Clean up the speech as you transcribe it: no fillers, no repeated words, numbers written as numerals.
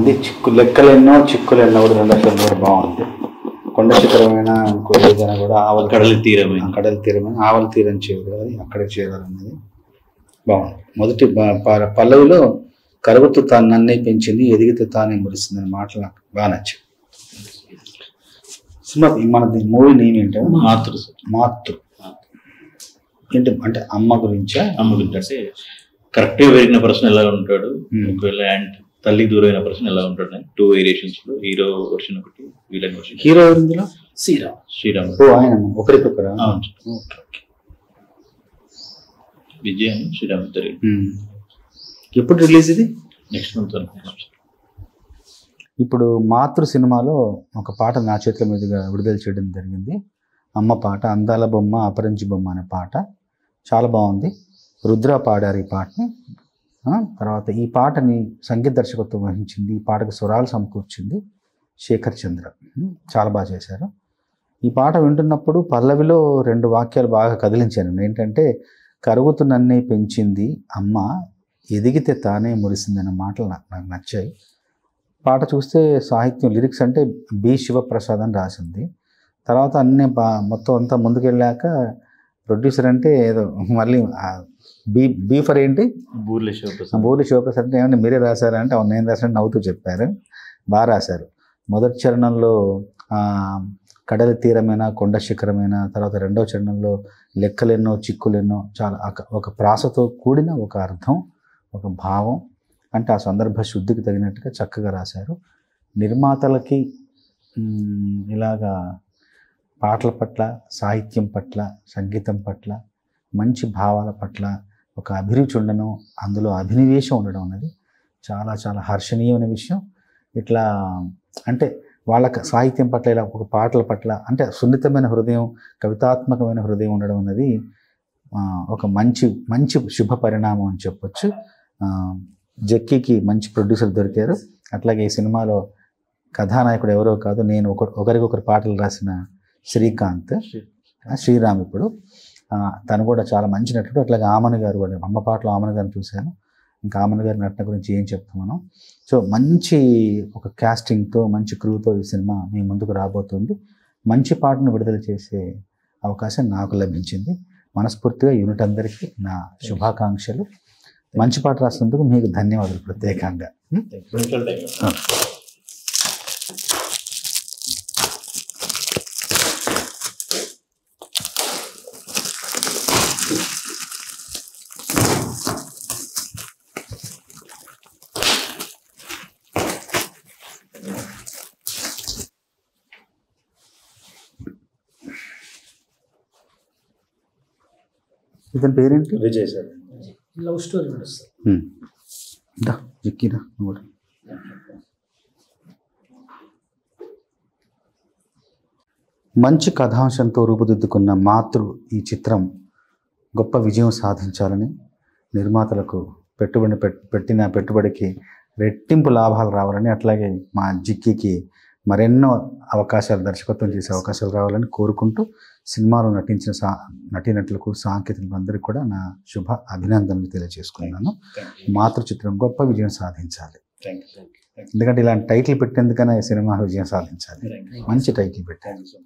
బాగుంది. లెక్కలెన్నో చిక్కులెన్నో కూడా రెండో ఫిల్మ్ కూడా బాగుంది. కొండ శిఖరమైన ఇంకో ఏదైనా కూడా కడలి తీరమైన ఆవల తీరం చేయాలి, అక్కడికి చేరాలన్నది బాగుంది. మొదటి పల్లవిలో కరుగుతూ తాను నన్నే పెంచింది, ఎదిగితే తానే మురిసింది అనే మాటలు నాకు బాగా నచ్చాయి. సినిమా మన మూవీ నేమ్ ఏంటంటే మాతృ ఏంటి అంటే అమ్మ గురించి అంటే కరెక్ట్గా పెరిగిన పర్సన్ ఎలా ఉంటాడు, ఒకవేళ తల్లి దూరమైన పర్సన్ ఎలా ఉంటాడు. 2 వేరియేషన్స్ లో హీరో వర్షన్ ఒకటి, విలన్ వర్షన్. హీరో ఇందులో శ్రీరామ్ ఆయన ఒకరికొకరు. విజయ్ అని శ్రీరామ్ ఇద్దరు. ఎప్పుడు రిలీజ్ ఇది? Next month. ఇప్పుడు మాతృ సినిమాలో ఒక పాట నా చేతుల మీదుగా విడుదల చేయడం జరిగింది. అమ్మ పాట, అందాల బొమ్మ అపరంజి బొమ్మ అనే పాట చాలా బాగుంది. రుద్ర పాడారు ఈ పాటని. తర్వాత ఈ పాటని సంగీత దర్శకత్వం వహించింది, ఈ పాటకు స్వరాలు సమకూర్చింది శేఖర్ చంద్ర. చాలా బాగా చేశారు. ఈ పాట వింటున్నప్పుడు పల్లవిలో 2 వాక్యాలు బాగా కదిలించాను. ఏంటంటే కరుగుతూ నన్నే పెంచింది అమ్మ, ఎదిగితే తానే మురిసింది అనే మాటలు నాకు నచ్చాయి. పాట చూస్తే సాహిత్యం లిరిక్స్ అంటే బి శివప్రసాద్ అని రాసింది. తర్వాత అన్నీ మొత్తం అంతా ముందుకెళ్ళాక ప్రొడ్యూసర్ అంటే ఏదో మళ్ళీ బీ ఫర్ ఏంటి బూర్లి శివప్రసాద్ అంటే ఏమన్నా మీరే రాశారా అంటే అవును నేను రాశాను నవ్వుతూ చెప్పారు. బాగా రాశారు. మొదటి చరణంలో కడలి తీరమైన కొండ శిఖరమైన, తర్వాత రెండవ చరణంలో లెక్కలెన్నో చిక్కులెన్నో, చాలా ఒక ప్రాసతో కూడిన ఒక అర్థం, ఒక భావం, అంటే ఆ సందర్భ శుద్ధికి తగినట్టుగా చక్కగా రాశారు. నిర్మాతలకి ఇలాగా పాటల పట్ల, సాహిత్యం పట్ల, సంగీతం పట్ల, మంచి భావాల పట్ల ఒక అభిరుచి ఉండడం, అందులో అభినివేశం ఉండడం అనేది చాలా చాలా హర్షణీయమైన విషయం. ఇట్లా అంటే వాళ్ళకి సాహిత్యం పట్ల, ఇలా ఒక పాటల పట్ల అంటే సున్నితమైన హృదయం, కవితాత్మకమైన హృదయం ఉండడం అనేది ఒక మంచి మంచి శుభ పరిణామం అని చెప్పొచ్చు. జక్కీకి మంచి ప్రొడ్యూసర్ దొరికారు. అట్లాగే ఈ సినిమాలో కథానాయకుడు ఎవరో కాదు, నేను ఒకరికొకరు పాటలు రాసిన శ్రీరామ్ ఇప్పుడు తను కూడా చాలా మంచి నటుడు. అట్లాగే ఆమన్ గారు కూడా, అమ్మ పాటలో ఆమన్ గారిని చూశాను. ఇంకా ఆమన్ గారి నటన గురించి ఏం చెప్తాం మనం. సో మంచి ఒక క్యాస్టింగ్తో, మంచి క్రూతో ఈ సినిమా మీ ముందుకు రాబోతుంది. మంచి పాటను విడుదల చేసే అవకాశం నాకు లభించింది. మనస్ఫూర్తిగా యూనిట్ అందరికీ నా శుభాకాంక్షలు. మంచి పాట రాసినందుకు మీకు ధన్యవాదాలు ప్రత్యేకంగా. ఇతని పేరేంటి? విజయ్ సార్. లవ్ స్టోరీ నడుస్తుంది. మంచి కథాంశంతో రూపుదిద్దుకున్న మాతృ ఈ చిత్రం గొప్ప విజయం సాధించాలని, నిర్మాతలకు పెట్టిన పెట్టుబడికి రెట్టింపు లాభాలు రావాలని, అట్లాగే మా జిక్కీకి మరెన్నో అవకాశాలు, దర్శకత్వం చేసే అవకాశాలు రావాలని కోరుకుంటూ, సినిమాలో నటించిన నటీనటులకు, సాంకేతికులకు అందరికీ కూడా నా శుభ అభినందనలు తెలియజేసుకున్నాను. మాతృ చిత్రం గొప్ప విజయం సాధించాలి. ఎందుకంటే ఇలాంటి టైటిల్ పెట్టేందుకైనా ఈ సినిమా విజయం సాధించాలి. మంచి టైటిల్ పెట్టాను.